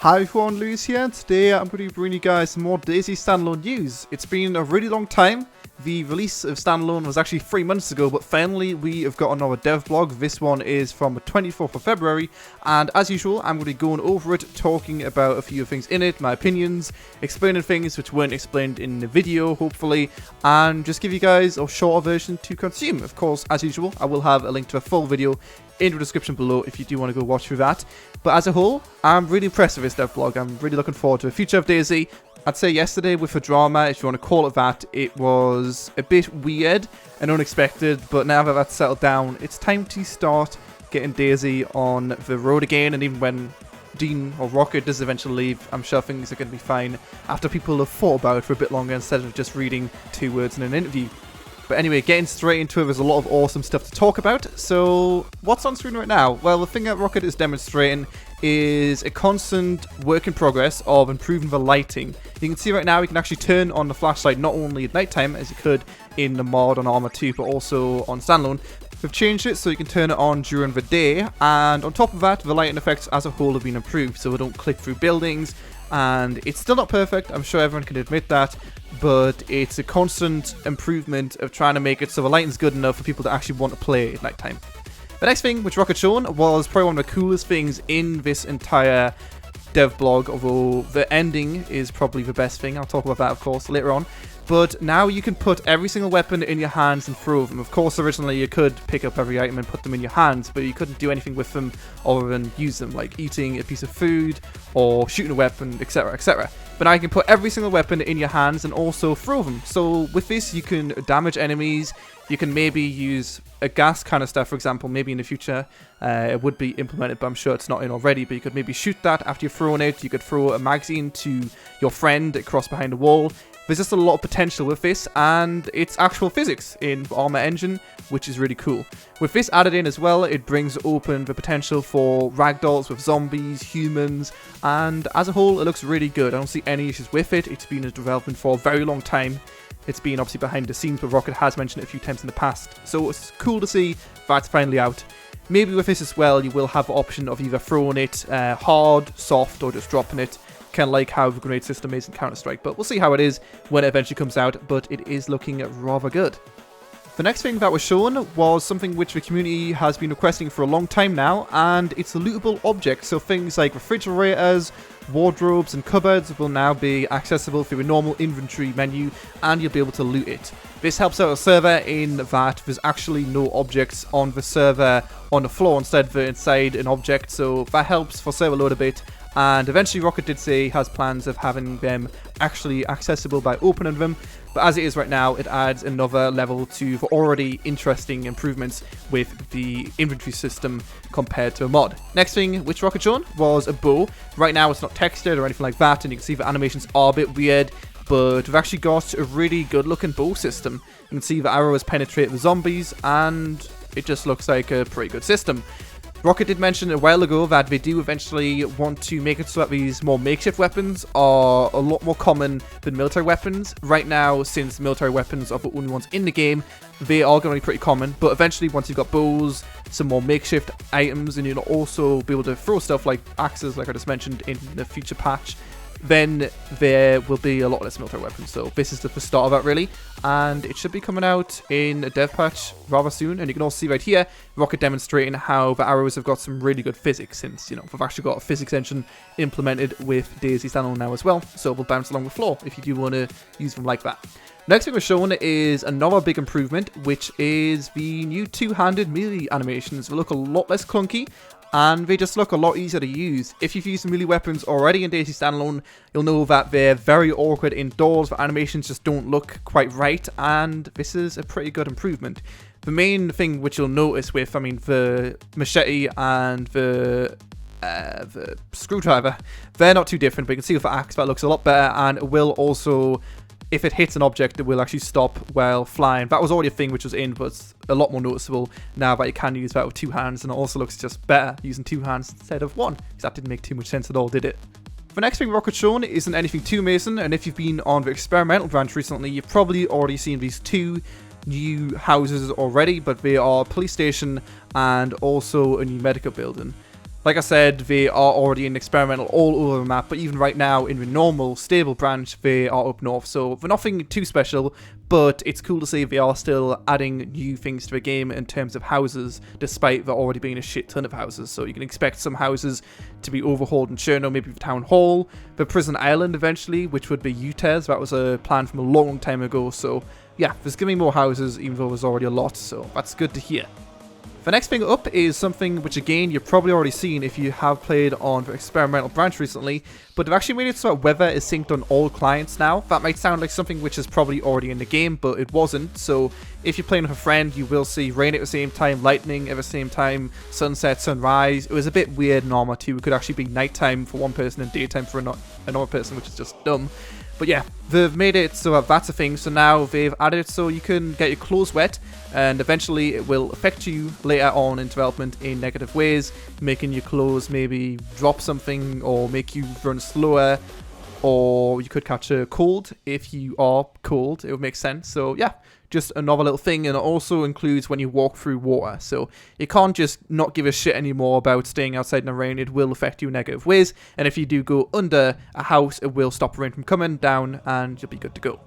Hi everyone, Lewis here, and today I'm going to be bringing you guys some more DayZ Standalone news. It's been a really long time. The release of Standalone was actually 3 months ago, but finally we have got another dev blog. This one is from the 24th of February, and as usual I'm going to be going over it, talking about a few things in it, my opinions, explaining things which weren't explained in the video, hopefully, and just give you guys a shorter version to consume. Of course, as usual, I will have a link to a full video in the description below if you do want to go watch through that. But as a whole, I'm really impressed with this dev blog. I'm really looking forward to the future of DayZ. I'd say yesterday with the drama, if you want to call it that, it was a bit weird and unexpected, but now that that's settled down, it's time to start getting DayZ on the road again. And even when Dean or Rocket does eventually leave, I'm sure things are going to be fine after people have thought about it for a bit longer instead of just reading 2 words in an interview. But anyway, getting straight into it, there's a lot of awesome stuff to talk about. So, what's on screen right now? Well, the thing that Rocket is demonstrating is a constant work in progress of improving the lighting. You can see right now, you can actually turn on the flashlight not only at nighttime, as you could in the mod on Arma 2, but also on Standalone. We've changed it so you can turn it on during the day, and on top of that, the lighting effects as a whole have been improved, so we don't click through buildings, and it's still not perfect, I'm sure everyone can admit that, but it's a constant improvement of trying to make it so the lighting's good enough for people to actually want to play at nighttime. The next thing which Rocket shown was probably one of the coolest things in this entire dev blog, although the ending is probably the best thing. I'll talk about that, of course, later on. But now you can put every single weapon in your hands and throw them. Of course, originally you could pick up every item and put them in your hands, but you couldn't do anything with them other than use them, like eating a piece of food or shooting a weapon, etc, etc. But now you can put every single weapon in your hands and also throw them. So with this, you can damage enemies. You can maybe use a gas canister, for example, maybe in the future. It would be implemented, but I'm sure it's not in already. But you could maybe shoot that after you've thrown it. You could throw a magazine to your friend across behind a wall. There's just a lot of potential with this, and it's actual physics in Arma Engine, which is really cool. With this added in as well, it brings open the potential for ragdolls with zombies, humans, and as a whole, it looks really good. I don't see any issues with it. It's been in development for a very long time. It's been obviously behind the scenes, but Rocket has mentioned it a few times in the past, so it's cool to see that's finally out. Maybe with this as well, you will have the option of either throwing it hard, soft, or just dropping it. Kind of like how the grenade system is in Counter-Strike, but we'll see how it is when it eventually comes out, but it is looking rather good. The next thing that was shown was something which the community has been requesting for a long time now, and it's a lootable object. So things like refrigerators, wardrobes and cupboards will now be accessible through a normal inventory menu, and you'll be able to loot it. This helps out a server in that there's actually no objects on the server on the floor, instead they're inside an object, so that helps for server load a bit. And eventually Rocket did say he has plans of having them actually accessible by opening them, but as it is right now, it adds another level to the already interesting improvements with the inventory system compared to a mod. Next thing which Rocket shown was a bow. Right now it's not textured or anything like that, and you can see the animations are a bit weird, but we've actually got a really good looking bow system. You can see the arrows penetrate the zombies, and it just looks like a pretty good system. Rocket did mention a while ago that they do eventually want to make it so that these more makeshift weapons are a lot more common than military weapons. Right now, since military weapons are the only ones in the game, they are going to be pretty common, but eventually once you've got bows, some more makeshift items, and you'll also be able to throw stuff like axes, like I just mentioned in the future patch, then there will be a lot less military weapons. So this is the start of that, really, and it should be coming out in a dev patch rather soon. And you can also see right here Rocket demonstrating how the arrows have got some really good physics, since, you know, we've actually got a physics engine implemented with DayZ Standalone now as well, so they'll bounce along the floor if you do want to use them like that. Next thing we're showing is another big improvement, which is the new two-handed melee animations. They look a lot less clunky, and they just look a lot easier to use. If you've used melee weapons already in DayZ Standalone, you'll know that they're very awkward indoors, the animations just don't look quite right, and this is a pretty good improvement. The main thing which you'll notice with, the machete and the screwdriver, they're not too different, but you can see with the axe that looks a lot better, and it will also, if it hits an object, it will actually stop while flying. That was already a thing which was in, but it's a lot more noticeable now that you can use that with 2 hands, and it also looks just better using 2 hands instead of 1, because that didn't make too much sense at all, did it? The next thing Rocket's shown isn't anything too amazing, and if you've been on the experimental branch recently, you've probably already seen these 2 new houses already, but they are a police station and also a new medical building. Like I said, they are already in experimental all over the map, but even right now in the normal, stable branch, they are up north, so they're nothing too special, but it's cool to see they are still adding new things to the game in terms of houses, despite there already being a shit ton of houses. So you can expect some houses to be overhauled in Cherno, maybe the Town Hall, the Prison Island eventually, which would be Utah's. That was a plan from a long time ago, so yeah, there's going to be more houses, even though there's already a lot, so that's good to hear. The next thing up is something which, again, you've probably already seen if you have played on the experimental branch recently, but they've actually made it so that weather is synced on all clients now. That might sound like something which is probably already in the game, but it wasn't. So if you're playing with a friend, you will see rain at the same time, lightning at the same time, sunset, sunrise. It was a bit weird in Arma 2. It could actually be nighttime for one person and daytime for another person, which is just dumb. But yeah, they've made it so that that's a thing, so now they've added it so you can get your clothes wet, and eventually it will affect you later on in development in negative ways, making your clothes maybe drop something, or make you run slower, or you could catch a cold if you are cold. It would make sense. So yeah, just another little thing, and it also includes when you walk through water. So you can't just not give a shit anymore about staying outside in the rain. It will affect you in negative ways, and if you do go under a house, it will stop rain from coming down, and you'll be good to go.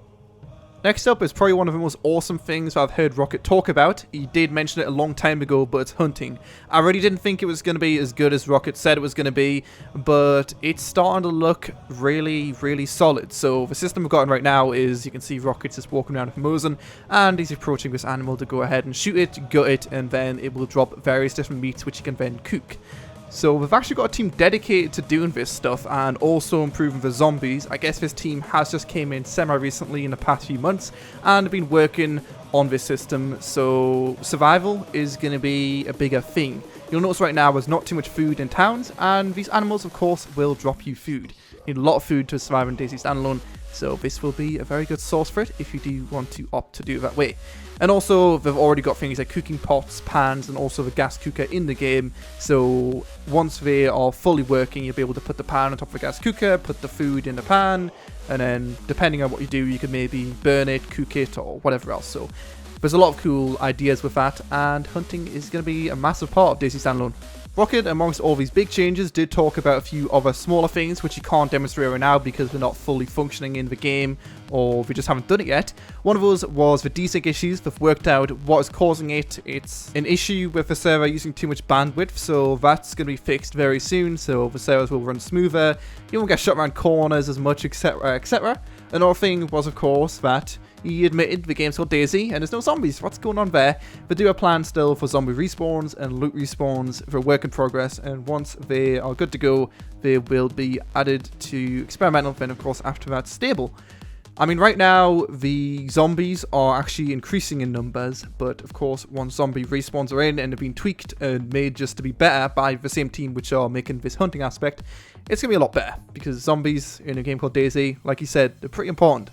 Next up is probably one of the most awesome things I've heard Rocket talk about. He did mention it a long time ago, but it's hunting. I really didn't think it was going to be as good as Rocket said it was going to be, but it's starting to look really, really solid. So the system we've got right now is, you can see Rocket's just walking around with Mosin, and he's approaching this animal to go ahead and shoot it, gut it, and then it will drop various different meats which you can then cook. So we've actually got a team dedicated to doing this stuff and also improving the zombies. I guess this team has just came in semi-recently in the past few months and have been working on this system, so survival is going to be a bigger thing. You'll notice right now there's not too much food in towns, and these animals of course will drop you food. You need a lot of food to survive in DayZ Standalone, so this will be a very good source for it if you do want to opt to do it that way. And also, they've already got things like cooking pots, pans, and also the gas cooker in the game. So once they are fully working, you'll be able to put the pan on top of the gas cooker, put the food in the pan, and then depending on what you do, you can maybe burn it, cook it, or whatever else. So there's a lot of cool ideas with that, and hunting is going to be a massive part of DayZ Standalone. Rocket, amongst all these big changes, did talk about a few other smaller things which you can't demonstrate right now because they're not fully functioning in the game, or we just haven't done it yet. One of those was the desync issues. They've worked out what is causing it. It's an issue with the server using too much bandwidth, so that's going to be fixed very soon, so the servers will run smoother, you won't get shot around corners as much, etc, etc. Another thing was, of course, that he admitted the game's called DayZ and there's no zombies. What's going on there? They do have plans still for zombie respawns and loot respawns for a work in progress, and once they are good to go, they will be added to experimental, then of course after that stable. I mean, right now the zombies are actually increasing in numbers, but of course once zombie respawns are in and have been tweaked and made just to be better by the same team which are making this hunting aspect, it's going to be a lot better, because zombies in a game called DayZ, like he said, they're pretty important.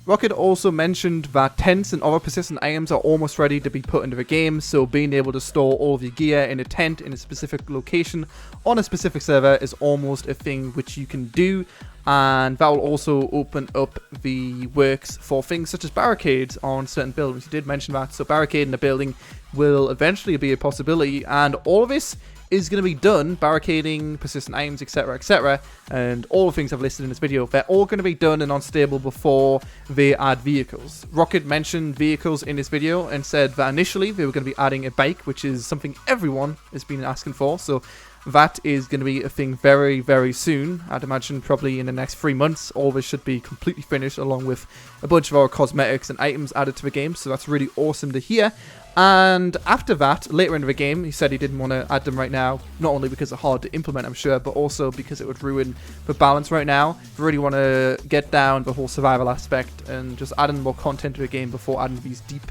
Rocket also mentioned that tents and other persistent items are almost ready to be put into the game, so being able to store all of your gear in a tent in a specific location on a specific server is almost a thing which you can do, and that will also open up the works for things such as barricades on certain buildings. You did mention that, so barricade in a building will eventually be a possibility, and all of this is going to be done, barricading, persistent items, etc, etc, and all the things I've listed in this video, they're all going to be done and unstable before they add vehicles. Rocket mentioned vehicles in this video and said that initially they were going to be adding a bike, which is something everyone has been asking for, so that is going to be a thing very, very soon. I'd imagine probably in the next 3 months, all this should be completely finished, along with a bunch of our cosmetics and items added to the game, so that's really awesome to hear. And after that, later in the game, he said he didn't want to add them right now, not only because they're hard to implement, I'm sure, but also because it would ruin the balance right now. We really want to get down the whole survival aspect and just add in more content to the game before adding these deep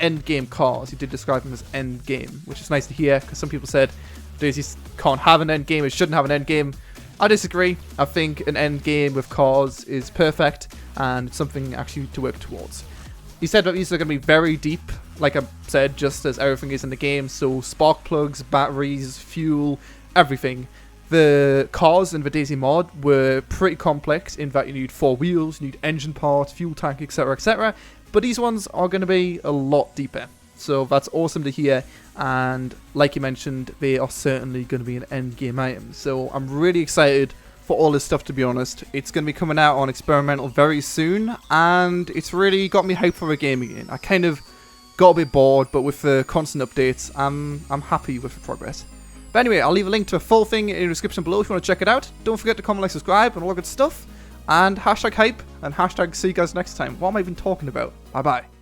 end game cars. He did describe them as end game, which is nice to hear, because some people said DayZ can't have an end game, it shouldn't have an end game. I disagree. I think an end game with cars is perfect and something actually to work towards. He said that these are going to be very deep, like I said, just as everything is in the game, so spark plugs, batteries, fuel, everything. The cars in the DayZ mod were pretty complex in that you need 4 wheels, you need engine parts, fuel tank, etc, etc, but these ones are going to be a lot deeper. So that's awesome to hear, and like you mentioned, they are certainly going to be an end game item. So I'm really excited for all this stuff, to be honest. It's going to be coming out on experimental very soon, and it's really got me hyped for a game again. I kind of got a bit bored, but with the constant updates, I'm happy with the progress. But anyway, I'll leave a link to a full thing in the description below if you want to check it out. Don't forget to comment, like, subscribe, and all that good stuff. And hashtag hype, and hashtag see you guys next time. What am I even talking about? Bye bye.